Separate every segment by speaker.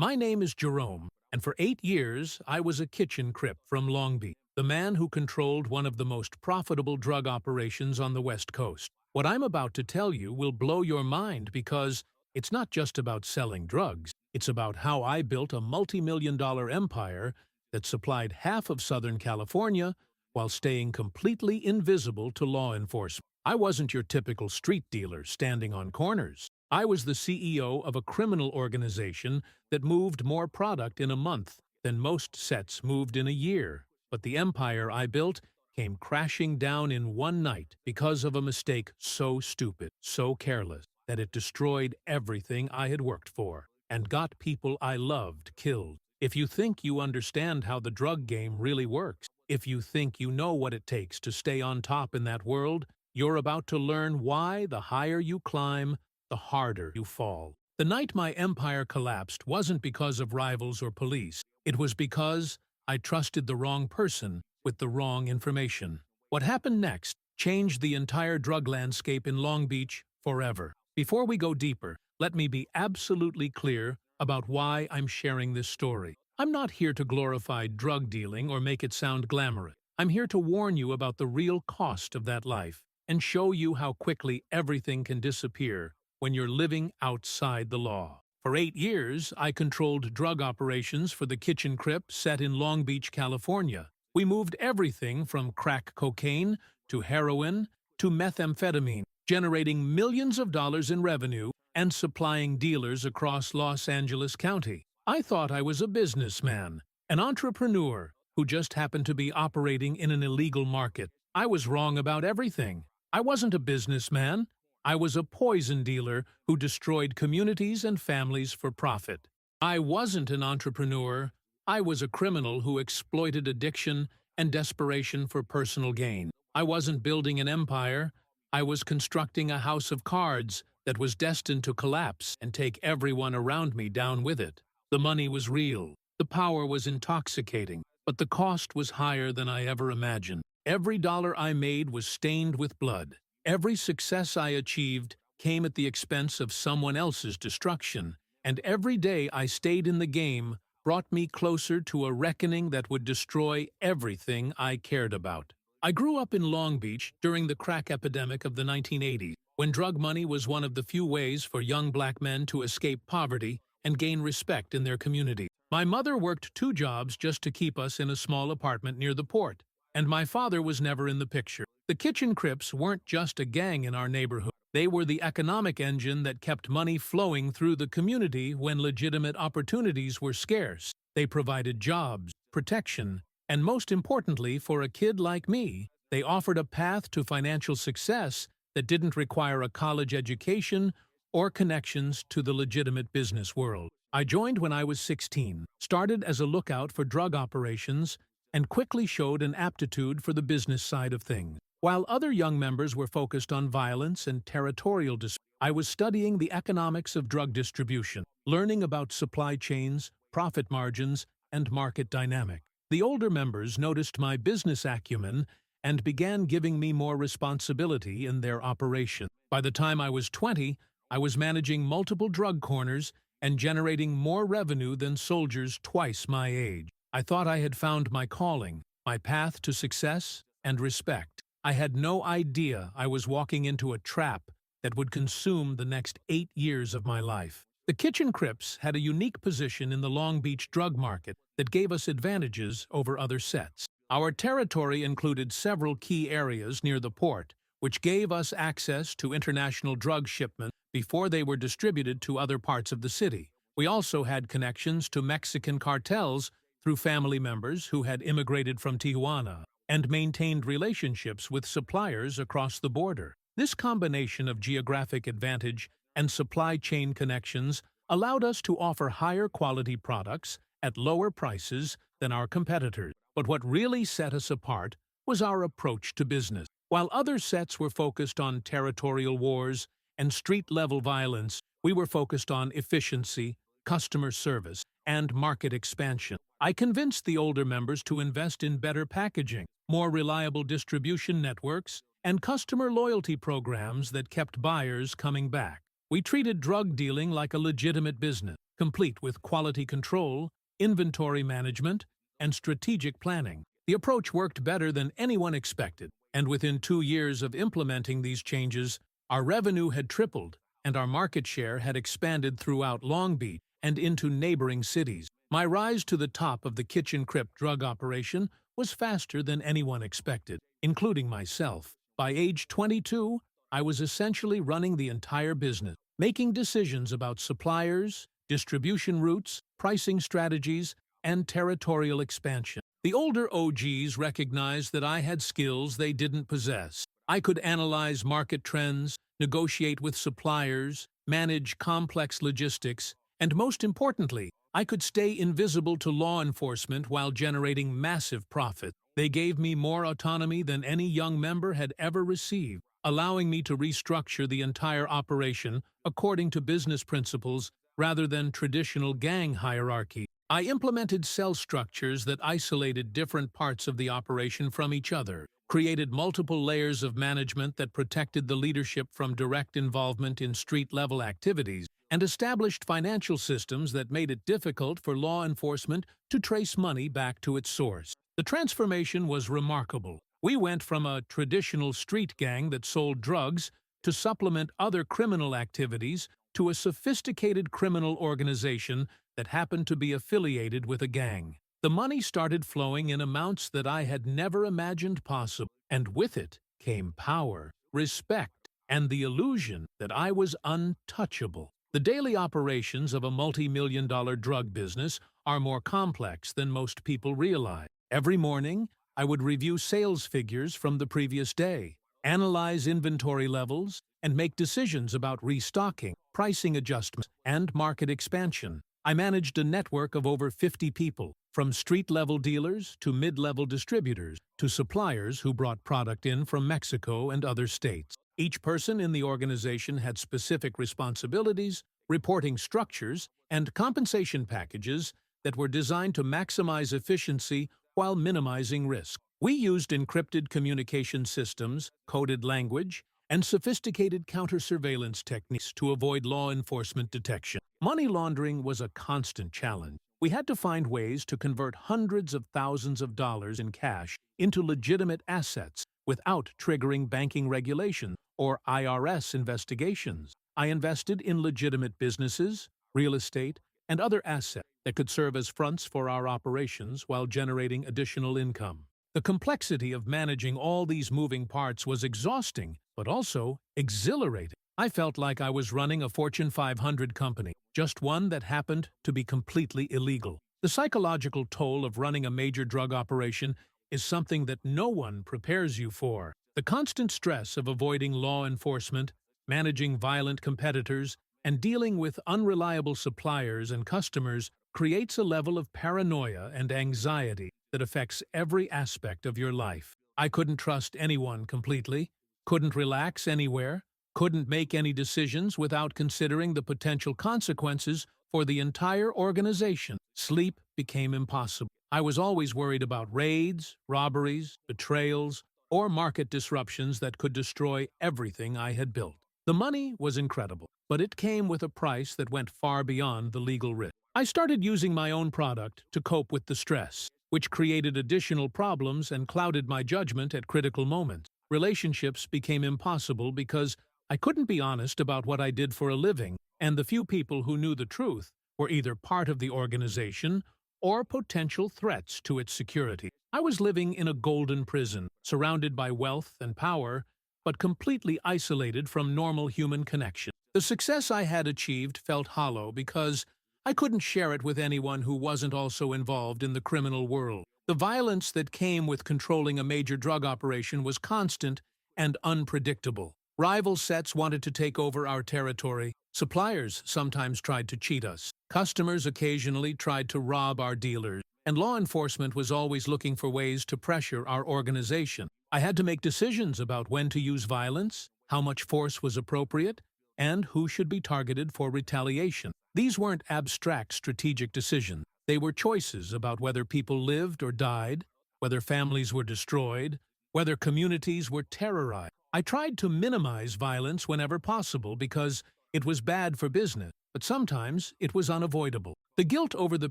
Speaker 1: My name is Jerome, and for 8 years I was a kitchen Crip from Long Beach, the man who controlled one of the most profitable drug operations on the West Coast. What I'm about to tell you will blow your mind because it's not just about selling drugs. It's about how I built a multi-million-dollar empire that supplied half of Southern California while staying completely invisible to law enforcement. I wasn't your typical street dealer standing on corners. I was the CEO of a criminal organization that moved more product in a month than most sets moved in a year. But the empire I built came crashing down in one night because of a mistake so stupid, so careless, that it destroyed everything I had worked for and got people I loved killed. If you think you understand how the drug game really works, if you think you know what it takes to stay on top in that world, you're about to learn why the higher you climb, the harder you fall. The night my empire collapsed wasn't because of rivals or police. It was because I trusted the wrong person with the wrong information. What happened next changed the entire drug landscape in Long Beach forever. Before we go deeper, let me be absolutely clear about why I'm sharing this story. I'm not here to glorify drug dealing or make it sound glamorous. I'm here to warn you about the real cost of that life and show you how quickly everything can disappear when you're living outside the law. For 8 years, I controlled drug operations for the Kitchen Crip set in Long Beach, California. We moved everything from crack cocaine to heroin to methamphetamine, generating millions of dollars in revenue and supplying dealers across Los Angeles County. I thought I was a businessman, an entrepreneur who just happened to be operating in an illegal market. I was wrong about everything. I wasn't a businessman. I was a poison dealer who destroyed communities and families for profit. I wasn't an entrepreneur. I was a criminal who exploited addiction and desperation for personal gain. I wasn't building an empire. I was constructing a house of cards that was destined to collapse and take everyone around me down with it. The money was real. The power was intoxicating. But the cost was higher than I ever imagined. Every dollar I made was stained with blood. Every success I achieved came at the expense of someone else's destruction, and every day I stayed in the game brought me closer to a reckoning that would destroy everything I cared about. I grew up in Long Beach during the crack epidemic of the 1980s, when drug money was one of the few ways for young black men to escape poverty and gain respect in their community. My mother worked 2 jobs just to keep us in a small apartment near the port, and my father was never in the picture. The Kitchen Crips weren't just a gang in our neighborhood. They were the economic engine that kept money flowing through the community when legitimate opportunities were scarce. They provided jobs, protection, and most importantly, for a kid like me, they offered a path to financial success that didn't require a college education or connections to the legitimate business world. I joined when I was 16, started as a lookout for drug operations, and quickly showed an aptitude for the business side of things. While other young members were focused on violence and territorial disputes, I was studying the economics of drug distribution, learning about supply chains, profit margins, and market dynamics. The older members noticed my business acumen and began giving me more responsibility in their operation. By the time I was 20, I was managing multiple drug corners and generating more revenue than soldiers twice my age. I thought I had found my calling, my path to success and respect. I had no idea I was walking into a trap that would consume the next 8 years of my life. The Kitchen Crips had a unique position in the Long Beach drug market that gave us advantages over other sets. Our territory included several key areas near the port, which gave us access to international drug shipments before they were distributed to other parts of the city. We also had connections to Mexican cartels through family members who had immigrated from Tijuana and maintained relationships with suppliers across the border. This combination of geographic advantage and supply chain connections allowed us to offer higher quality products at lower prices than our competitors. But what really set us apart was our approach to business. While other sets were focused on territorial wars and street-level violence, we were focused on efficiency, customer service, and market expansion. I convinced the older members to invest in better packaging, more reliable distribution networks, and customer loyalty programs that kept buyers coming back. We treated drug dealing like a legitimate business, complete with quality control, inventory management, and strategic planning. The approach worked better than anyone expected, and within 2 years of implementing these changes, our revenue had tripled, and our market share had expanded throughout Long Beach and into neighboring cities. My rise to the top of the kitchen CRIP drug operation was faster than anyone expected, including myself. By age 22, I was essentially running the entire business, making decisions about suppliers, distribution routes, pricing strategies, and territorial expansion. The older OGs recognized that I had skills they didn't possess. I could analyze market trends, negotiate with suppliers, manage complex logistics, and most importantly, I could stay invisible to law enforcement while generating massive profit. They gave me more autonomy than any young member had ever received, allowing me to restructure the entire operation according to business principles rather than traditional gang hierarchy. I implemented cell structures that isolated different parts of the operation from each other, created multiple layers of management that protected the leadership from direct involvement in street-level activities, and established financial systems that made it difficult for law enforcement to trace money back to its source. The transformation was remarkable. We went from a traditional street gang that sold drugs to supplement other criminal activities to a sophisticated criminal organization that happened to be affiliated with a gang. The money started flowing in amounts that I had never imagined possible, and with it came power, respect, and the illusion that I was untouchable. The daily operations of a multi-million-dollar drug business are more complex than most people realize. Every morning, I would review sales figures from the previous day, analyze inventory levels, and make decisions about restocking, pricing adjustments, and market expansion. I managed a network of over 50 people, from street-level dealers to mid-level distributors to suppliers who brought product in from Mexico and other states. Each person in the organization had specific responsibilities, reporting structures, and compensation packages that were designed to maximize efficiency while minimizing risk. We used encrypted communication systems, coded language, and sophisticated counter-surveillance techniques to avoid law enforcement detection. Money laundering was a constant challenge. We had to find ways to convert hundreds of thousands of dollars in cash into legitimate assets without triggering banking regulation or IRS investigations. I invested in legitimate businesses, real estate, and other assets that could serve as fronts for our operations while generating additional income. The complexity of managing all these moving parts was exhausting, but also exhilarating. I felt like I was running a Fortune 500 company, just one that happened to be completely illegal. The psychological toll of running a major drug operation is something that no one prepares you for. The constant stress of avoiding law enforcement, managing violent competitors, and dealing with unreliable suppliers and customers creates a level of paranoia and anxiety that affects every aspect of your life. I couldn't trust anyone completely, couldn't relax anywhere, couldn't make any decisions without considering the potential consequences for the entire organization. Sleep became impossible. I was always worried about raids, robberies, betrayals, or market disruptions that could destroy everything I had built. The money was incredible, but it came with a price that went far beyond the legal risk. I started using my own product to cope with the stress, which created additional problems and clouded my judgment at critical moments. Relationships became impossible because I couldn't be honest about what I did for a living, and the few people who knew the truth were either part of the organization or potential threats to its security. I was living in a golden prison, surrounded by wealth and power, but completely isolated from normal human connection. The success I had achieved felt hollow because I couldn't share it with anyone who wasn't also involved in the criminal world. The violence that came with controlling a major drug operation was constant and unpredictable. Rival sets wanted to take over our territory. Suppliers sometimes tried to cheat us. Customers occasionally tried to rob our dealers. And law enforcement was always looking for ways to pressure our organization. I had to make decisions about when to use violence, how much force was appropriate, and who should be targeted for retaliation. These weren't abstract strategic decisions. They were choices about whether people lived or died, whether families were destroyed, whether communities were terrorized. I tried to minimize violence whenever possible because it was bad for business, but sometimes it was unavoidable. The guilt over the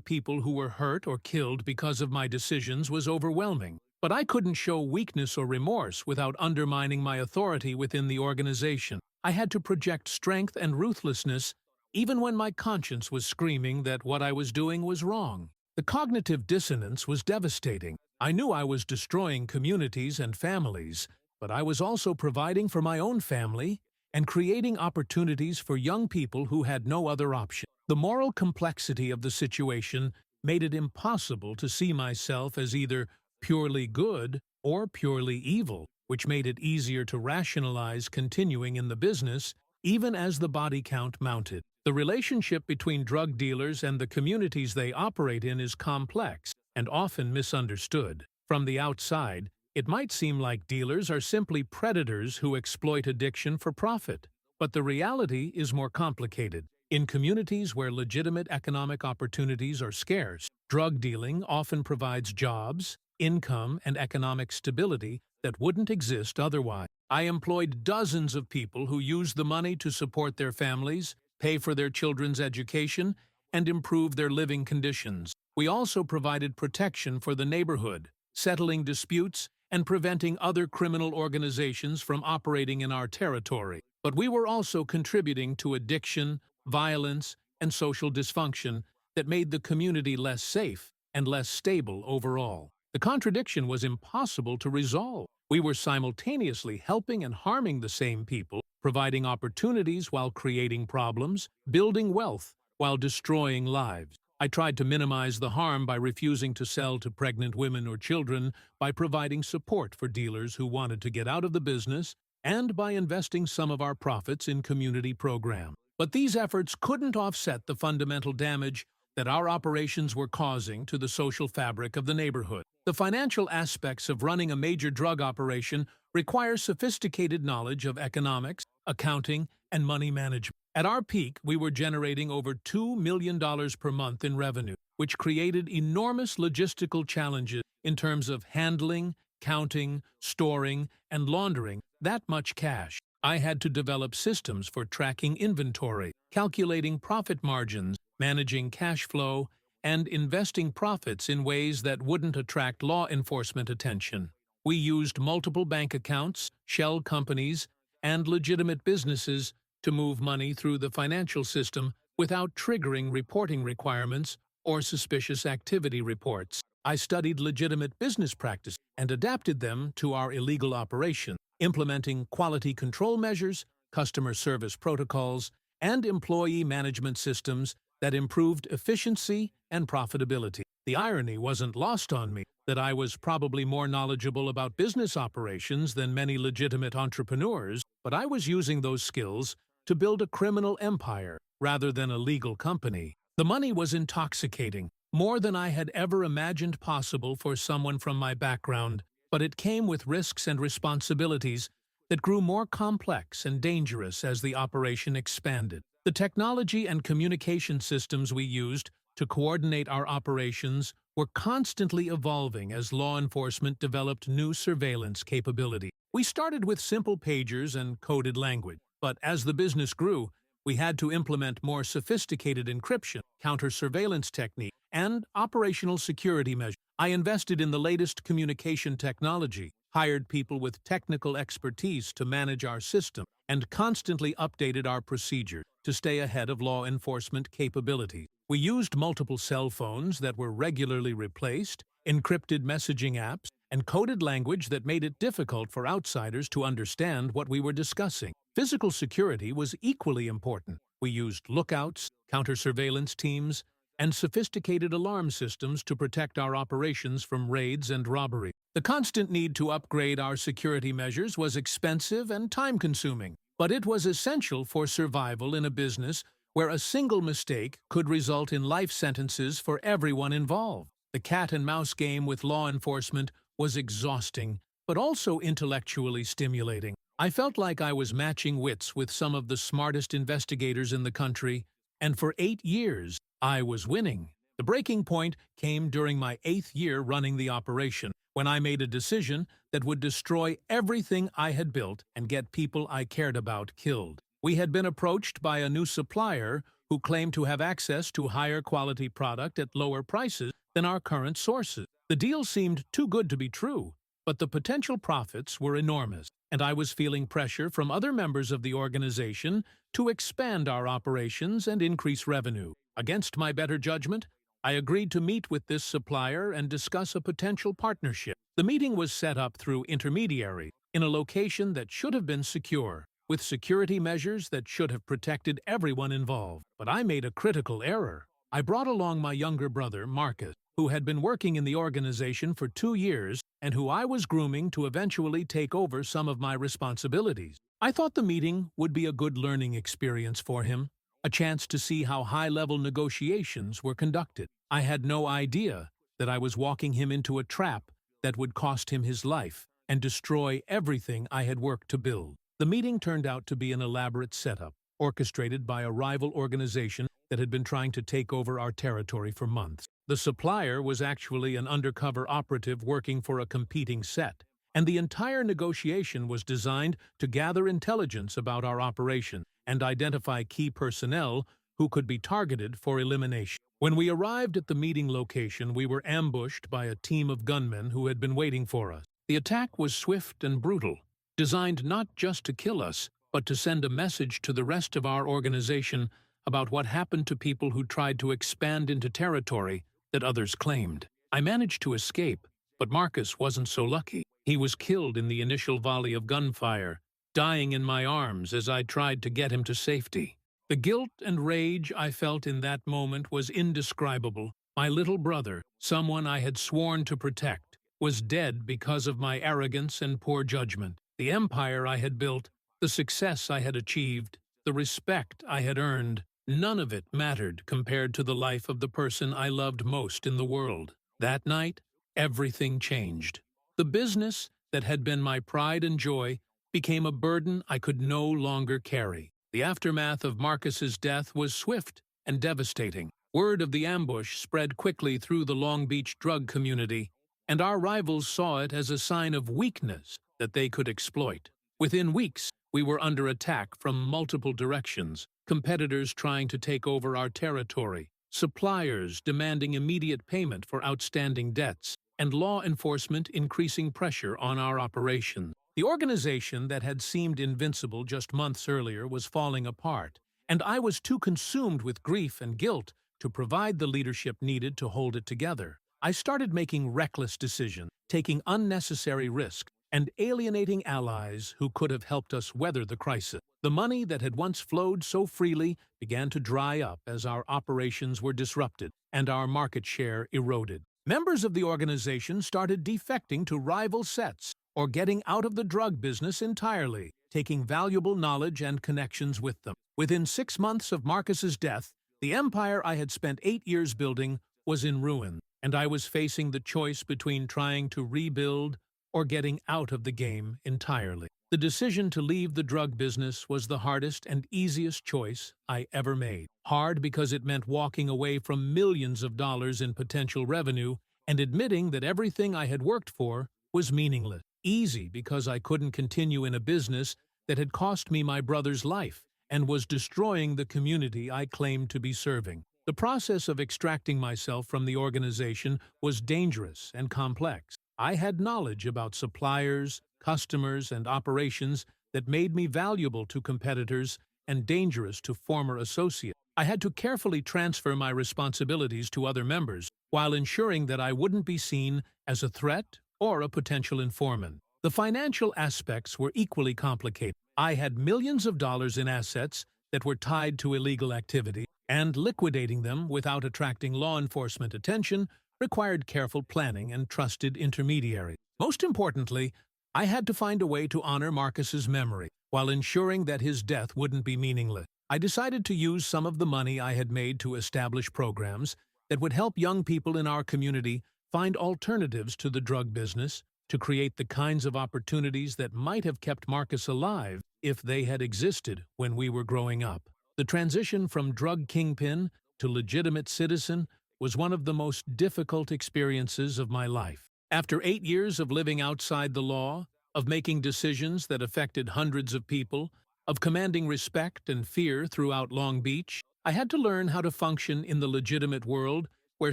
Speaker 1: people who were hurt or killed because of my decisions was overwhelming, but I couldn't show weakness or remorse without undermining my authority within the organization. I had to project strength and ruthlessness even when my conscience was screaming that what I was doing was wrong. The cognitive dissonance was devastating. I knew I was destroying communities and families, but I was also providing for my own family and creating opportunities for young people who had no other option. The moral complexity of the situation made it impossible to see myself as either purely good or purely evil, which made it easier to rationalize continuing in the business even as the body count mounted. The relationship between drug dealers and the communities they operate in is complex and often misunderstood. From the outside, it might seem like dealers are simply predators who exploit addiction for profit. But the reality is more complicated. In communities where legitimate economic opportunities are scarce, drug dealing often provides jobs, income, and economic stability that wouldn't exist otherwise. I employed dozens of people who used the money to support their families, pay for their children's education, and improve their living conditions. We also provided protection for the neighborhood, settling disputes and preventing other criminal organizations from operating in our territory. But we were also contributing to addiction, violence, and social dysfunction that made the community less safe and less stable overall. The contradiction was impossible to resolve. We were simultaneously helping and harming the same people, providing opportunities while creating problems, building wealth while destroying lives. I tried to minimize the harm by refusing to sell to pregnant women or children, by providing support for dealers who wanted to get out of the business, and by investing some of our profits in community programs. But these efforts couldn't offset the fundamental damage that our operations were causing to the social fabric of the neighborhood. The financial aspects of running a major drug operation require sophisticated knowledge of economics, accounting, and money management. At our peak, we were generating over $2 million per month in revenue, which created enormous logistical challenges in terms of handling, counting, storing, and laundering that much cash. I had to develop systems for tracking inventory, calculating profit margins, managing cash flow, and investing profits in ways that wouldn't attract law enforcement attention. We used multiple bank accounts, shell companies, and legitimate businesses to move money through the financial system without triggering reporting requirements or suspicious activity reports. I studied legitimate business practices and adapted them to our illegal operation, implementing quality control measures, customer service protocols, and employee management systems that improved efficiency and profitability. The irony wasn't lost on me that I was probably more knowledgeable about business operations than many legitimate entrepreneurs, but I was using those skills to build a criminal empire rather than a legal company. The money was intoxicating, more than I had ever imagined possible for someone from my background, but it came with risks and responsibilities that grew more complex and dangerous as the operation expanded. The technology and communication systems we used to coordinate our operations were constantly evolving as law enforcement developed new surveillance capability. We started with simple pagers and coded language, but as the business grew, we had to implement more sophisticated encryption, counter-surveillance techniques, and operational security measures. I invested in the latest communication technology, hired people with technical expertise to manage our system, and constantly updated our procedures to stay ahead of law enforcement capabilities. We used multiple cell phones that were regularly replaced, encrypted messaging apps, and coded language that made it difficult for outsiders to understand what we were discussing. Physical security was equally important. We used lookouts, counter-surveillance teams, and sophisticated alarm systems to protect our operations from raids and robbery. The constant need to upgrade our security measures was expensive and time-consuming, but it was essential for survival in a business where a single mistake could result in life sentences for everyone involved. The cat-and-mouse game with law enforcement was exhausting, but also intellectually stimulating. I felt like I was matching wits with some of the smartest investigators in the country, and for 8 years, I was winning. The breaking point came during my 8th year running the operation, when I made a decision that would destroy everything I had built and get people I cared about killed. We had been approached by a new supplier who claimed to have access to higher quality product at lower prices than our current sources. The deal seemed too good to be true, but the potential profits were enormous, and I was feeling pressure from other members of the organization to expand our operations and increase revenue. Against my better judgment, I agreed to meet with this supplier and discuss a potential partnership. The meeting was set up through intermediary in a location that should have been secure, with security measures that should have protected everyone involved. But I made a critical error. I brought along my younger brother, Marcus, who had been working in the organization for 2 years and who I was grooming to eventually take over some of my responsibilities. I thought the meeting would be a good learning experience for him, a chance to see how high-level negotiations were conducted. I had no idea that I was walking him into a trap that would cost him his life and destroy everything I had worked to build. The meeting turned out to be an elaborate setup, orchestrated by a rival organization that had been trying to take over our territory for months. The supplier was actually an undercover operative working for a competing set, and the entire negotiation was designed to gather intelligence about our operation and identify key personnel who could be targeted for elimination. When we arrived at the meeting location, we were ambushed by a team of gunmen who had been waiting for us. The attack was swift and brutal, designed not just to kill us, but to send a message to the rest of our organization about what happened to people who tried to expand into territory that others claimed. I managed to escape, but Marcus wasn't so lucky. He was killed in the initial volley of gunfire, dying in my arms as I tried to get him to safety. The guilt and rage I felt in that moment was indescribable. My little brother, someone I had sworn to protect, was dead because of my arrogance and poor judgment. The empire I had built, the success I had achieved, the respect I had earned, none of it mattered compared to the life of the person I loved most in the world. That night, everything changed. The business that had been my pride and joy became a burden I could no longer carry. The aftermath of Marcus's death was swift and devastating. Word of the ambush spread quickly through the Long Beach drug community, and our rivals saw it as a sign of weakness that they could exploit. Within weeks, we were under attack from multiple directions, competitors trying to take over our territory, suppliers demanding immediate payment for outstanding debts, and law enforcement increasing pressure on our operations. The organization that had seemed invincible just months earlier was falling apart, and I was too consumed with grief and guilt to provide the leadership needed to hold it together. I started making reckless decisions, taking unnecessary risks, and alienating allies who could have helped us weather the crisis. The money that had once flowed so freely began to dry up as our operations were disrupted and our market share eroded. Members of the organization started defecting to rival sets or getting out of the drug business entirely, taking valuable knowledge and connections with them. Within 6 months of Marcus's death, the empire I had spent 8 years building was in ruin, and I was facing the choice between trying to rebuild or getting out of the game entirely. The decision to leave the drug business was the hardest and easiest choice I ever made. Hard because it meant walking away from millions of dollars in potential revenue and admitting that everything I had worked for was meaningless. Easy because I couldn't continue in a business that had cost me my brother's life and was destroying the community I claimed to be serving. The process of extracting myself from the organization was dangerous and complex. I had knowledge about suppliers, customers, and operations that made me valuable to competitors and dangerous to former associates. I had to carefully transfer my responsibilities to other members while ensuring that I wouldn't be seen as a threat or a potential informant. The financial aspects were equally complicated. I had millions of dollars in assets that were tied to illegal activity, and liquidating them without attracting law enforcement attention required careful planning and trusted intermediaries. Most importantly, I had to find a way to honor Marcus's memory while ensuring that his death wouldn't be meaningless. I decided to use some of the money I had made to establish programs that would help young people in our community find alternatives to the drug business, to create the kinds of opportunities that might have kept Marcus alive if they had existed when we were growing up. The transition from drug kingpin to legitimate citizen was one of the most difficult experiences of my life. After 8 years of living outside the law, of making decisions that affected hundreds of people, of commanding respect and fear throughout Long Beach, I had to learn how to function in the legitimate world where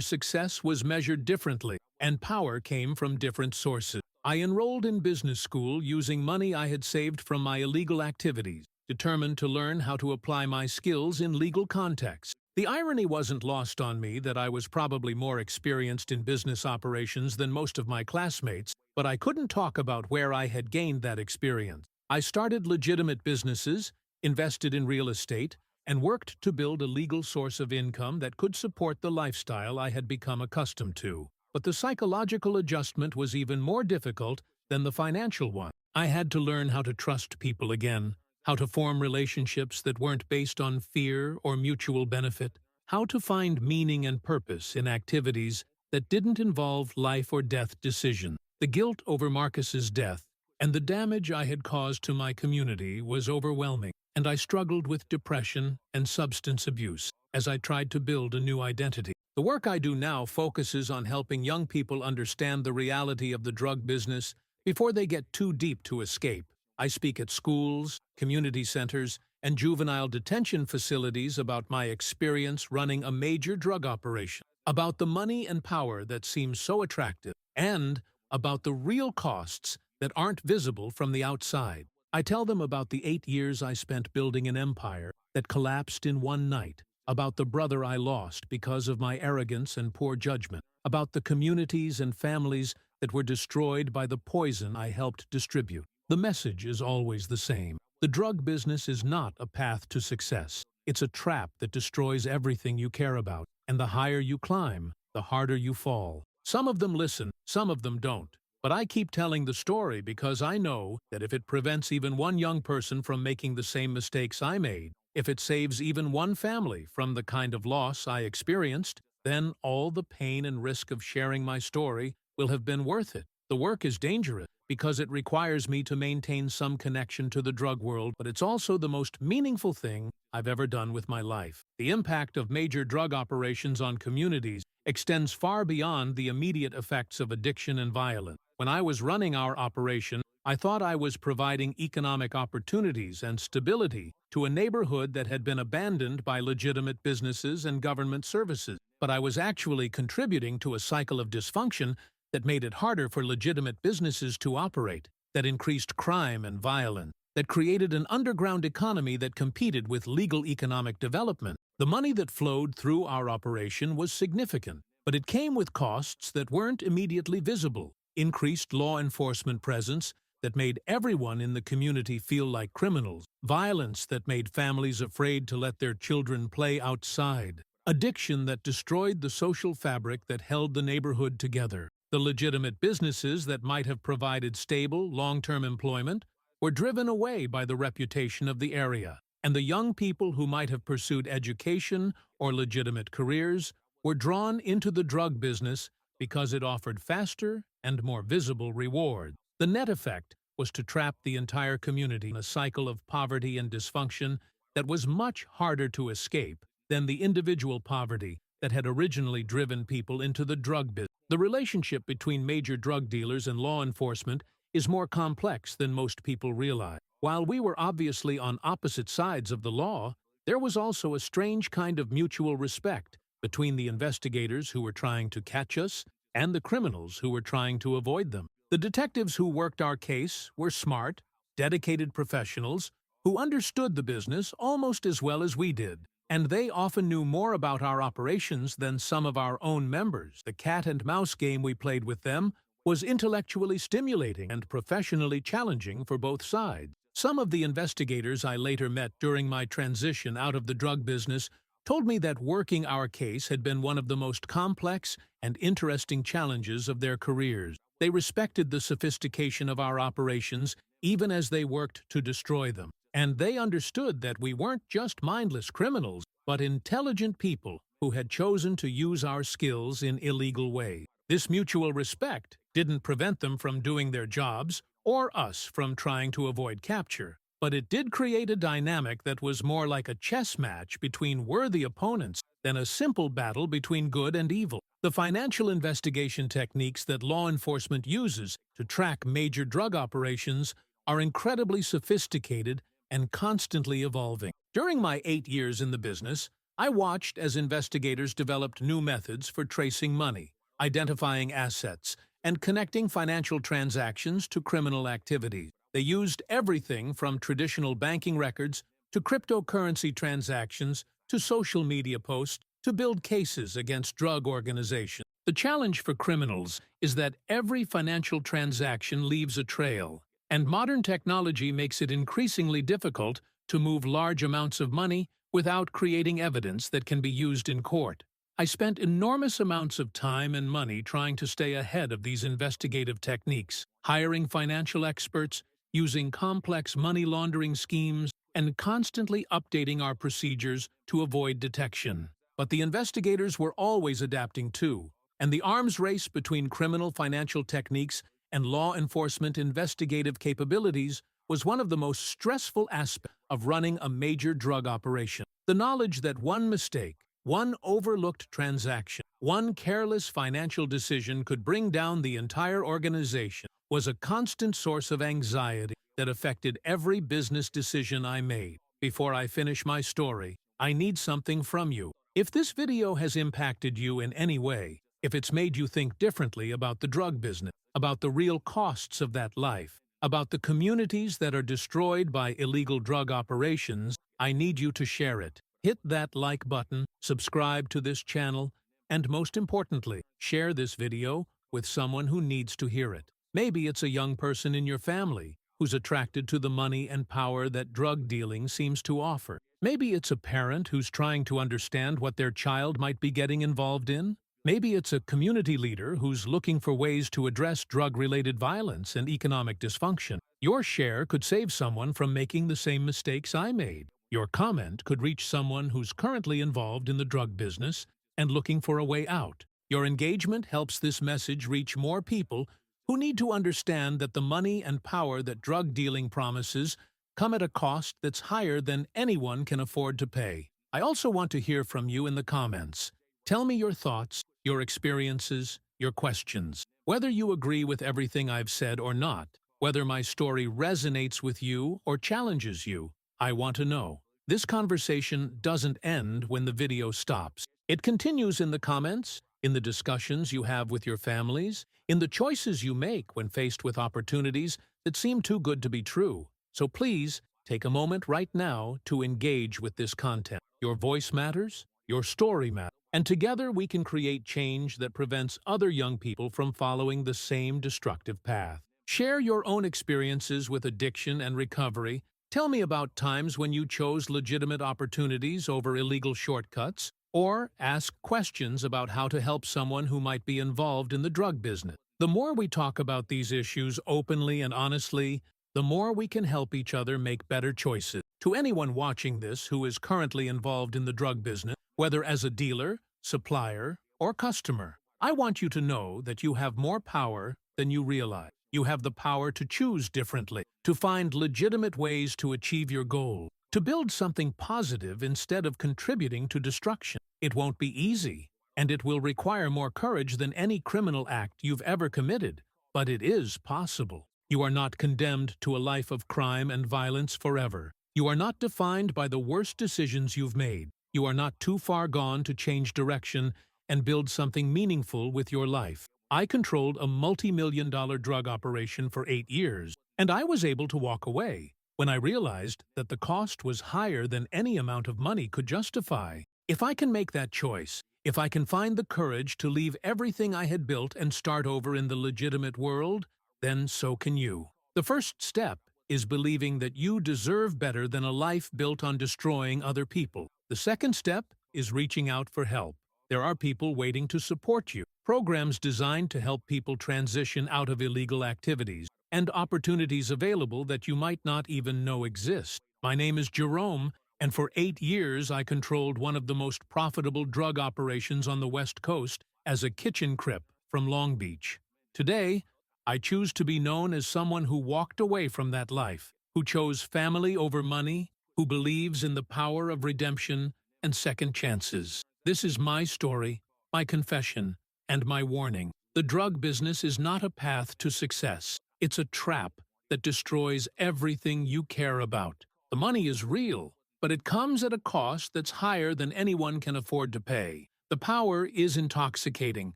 Speaker 1: success was measured differently and power came from different sources. I enrolled in business school using money I had saved from my illegal activities, determined to learn how to apply my skills in legal contexts. The irony wasn't lost on me that I was probably more experienced in business operations than most of my classmates, but I couldn't talk about where I had gained that experience. I started legitimate businesses, invested in real estate, and worked to build a legal source of income that could support the lifestyle I had become accustomed to. But the psychological adjustment was even more difficult than the financial one. I had to learn how to trust people again, how to form relationships that weren't based on fear or mutual benefit, how to find meaning and purpose in activities that didn't involve life or death decisions. The guilt over Marcus's death and the damage I had caused to my community was overwhelming, and I struggled with depression and substance abuse as I tried to build a new identity. The work I do now focuses on helping young people understand the reality of the drug business before they get too deep to escape. I speak at schools, community centers, and juvenile detention facilities about my experience running a major drug operation, about the money and power that seems so attractive, and about the real costs that aren't visible from the outside. I tell them about the 8 years I spent building an empire that collapsed in one night, about the brother I lost because of my arrogance and poor judgment, about the communities and families that were destroyed by the poison I helped distribute. The message is always the same. The drug business is not a path to success. It's a trap that destroys everything you care about, and the higher you climb, the harder you fall. Some of them listen, some of them don't. But I keep telling the story because I know that if it prevents even one young person from making the same mistakes I made, if it saves even one family from the kind of loss I experienced, then all the pain and risk of sharing my story will have been worth it. The work is dangerous because it requires me to maintain some connection to the drug world, but it's also the most meaningful thing I've ever done with my life. The impact of major drug operations on communities extends far beyond the immediate effects of addiction and violence. When I was running our operation, I thought I was providing economic opportunities and stability to a neighborhood that had been abandoned by legitimate businesses and government services. But I was actually contributing to a cycle of dysfunction that made it harder for legitimate businesses to operate, that increased crime and violence, that created an underground economy that competed with legal economic development. The money that flowed through our operation was significant, but it came with costs that weren't immediately visible. Increased law enforcement presence that made everyone in the community feel like criminals, violence that made families afraid to let their children play outside, addiction that destroyed the social fabric that held the neighborhood together. The legitimate businesses that might have provided stable, long-term employment were driven away by the reputation of the area, and the young people who might have pursued education or legitimate careers were drawn into the drug business because it offered faster and more visible rewards. The net effect was to trap the entire community in a cycle of poverty and dysfunction that was much harder to escape than the individual poverty that had originally driven people into the drug business. The relationship between major drug dealers and law enforcement is more complex than most people realize. While we were obviously on opposite sides of the law, there was also a strange kind of mutual respect between the investigators who were trying to catch us and the criminals who were trying to avoid them. The detectives who worked our case were smart, dedicated professionals who understood the business almost as well as we did, and they often knew more about our operations than some of our own members. The cat-and-mouse game we played with them was intellectually stimulating and professionally challenging for both sides. Some of the investigators I later met during my transition out of the drug business told me that working our case had been one of the most complex and interesting challenges of their careers. They respected the sophistication of our operations even as they worked to destroy them. And they understood that we weren't just mindless criminals, but intelligent people who had chosen to use our skills in illegal ways. This mutual respect didn't prevent them from doing their jobs or us from trying to avoid capture. But it did create a dynamic that was more like a chess match between worthy opponents than a simple battle between good and evil. The financial investigation techniques that law enforcement uses to track major drug operations are incredibly sophisticated and constantly evolving. During my 8 years in the business, I watched as investigators developed new methods for tracing money, identifying assets, and connecting financial transactions to criminal activities. They used everything from traditional banking records to cryptocurrency transactions to social media posts to build cases against drug organizations. The challenge for criminals is that every financial transaction leaves a trail, and modern technology makes it increasingly difficult to move large amounts of money without creating evidence that can be used in court. I spent enormous amounts of time and money trying to stay ahead of these investigative techniques, hiring financial experts, using complex money laundering schemes, and constantly updating our procedures to avoid detection. But the investigators were always adapting too, and the arms race between criminal financial techniques and law enforcement investigative capabilities was one of the most stressful aspects of running a major drug operation. The knowledge that one mistake, one overlooked transaction, one careless financial decision could bring down the entire organization was a constant source of anxiety that affected every business decision I made. Before I finish my story, I need something from you. If this video has impacted you in any way, if it's made you think differently about the drug business, about the real costs of that life, about the communities that are destroyed by illegal drug operations, I need you to share it. Hit that like button, subscribe to this channel, and most importantly, share this video with someone who needs to hear it. Maybe it's a young person in your family who's attracted to the money and power that drug dealing seems to offer. Maybe it's a parent who's trying to understand what their child might be getting involved in. Maybe it's a community leader who's looking for ways to address drug-related violence and economic dysfunction. Your share could save someone from making the same mistakes I made. Your comment could reach someone who's currently involved in the drug business and looking for a way out. Your engagement helps this message reach more people who need to understand that the money and power that drug dealing promises come at a cost that's higher than anyone can afford to pay. I also want to hear from you in the comments. Tell me your thoughts, your experiences, your questions. Whether you agree with everything I've said or not, whether my story resonates with you or challenges you, I want to know. This conversation doesn't end when the video stops. It continues in the comments, in the discussions you have with your families, in the choices you make when faced with opportunities that seem too good to be true. So please, take a moment right now to engage with this content. Your voice matters, your story matters, and together we can create change that prevents other young people from following the same destructive path. Share your own experiences with addiction and recovery. Tell me about times when you chose legitimate opportunities over illegal shortcuts, or ask questions about how to help someone who might be involved in the drug business. The more we talk about these issues openly and honestly, the more we can help each other make better choices. To anyone watching this who is currently involved in the drug business, whether as a dealer, supplier, or customer, I want you to know that you have more power than you realize. You have the power to choose differently, to find legitimate ways to achieve your goal, to build something positive instead of contributing to destruction. It won't be easy, and it will require more courage than any criminal act you've ever committed, but it is possible. You are not condemned to a life of crime and violence forever. You are not defined by the worst decisions you've made. You are not too far gone to change direction and build something meaningful with your life. I controlled a multi-million-dollar drug operation for 8 years, and I was able to walk away when I realized that the cost was higher than any amount of money could justify. If I can make that choice, if I can find the courage to leave everything I had built and start over in the legitimate world, then so can you. The first step is believing that you deserve better than a life built on destroying other people. The second step is reaching out for help. There are people waiting to support you. Programs designed to help people transition out of illegal activities, and opportunities available that you might not even know exist. My name is Jerome, and for 8 years I controlled one of the most profitable drug operations on the West Coast as a kitchen Crip from Long Beach. Today, I choose to be known as someone who walked away from that life, who chose family over money, who believes in the power of redemption and second chances. This is my story, my confession, and my warning. The drug business is not a path to success. It's a trap that destroys everything you care about. The money is real, but it comes at a cost that's higher than anyone can afford to pay. The power is intoxicating,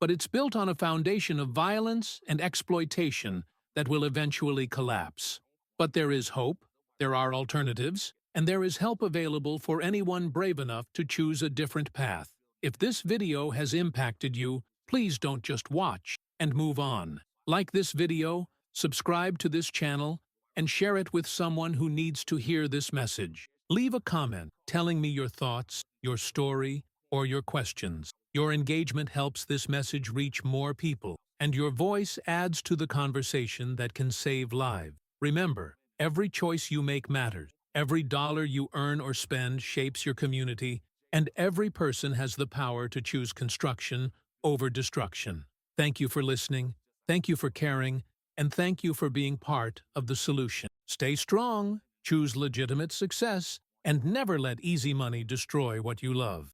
Speaker 1: but it's built on a foundation of violence and exploitation that will eventually collapse. But there is hope, there are alternatives, and there is help available for anyone brave enough to choose a different path. If this video has impacted you, please don't just watch and move on. Like this video, subscribe to this channel, and share it with someone who needs to hear this message. Leave a comment telling me your thoughts, your story, or your questions. Your engagement helps this message reach more people, and your voice adds to the conversation that can save lives. Remember, every choice you make matters. Every dollar you earn or spend shapes your community, and every person has the power to choose construction over destruction. Thank you for listening, thank you for caring, and thank you for being part of the solution. Stay strong, choose legitimate success, and never let easy money destroy what you love.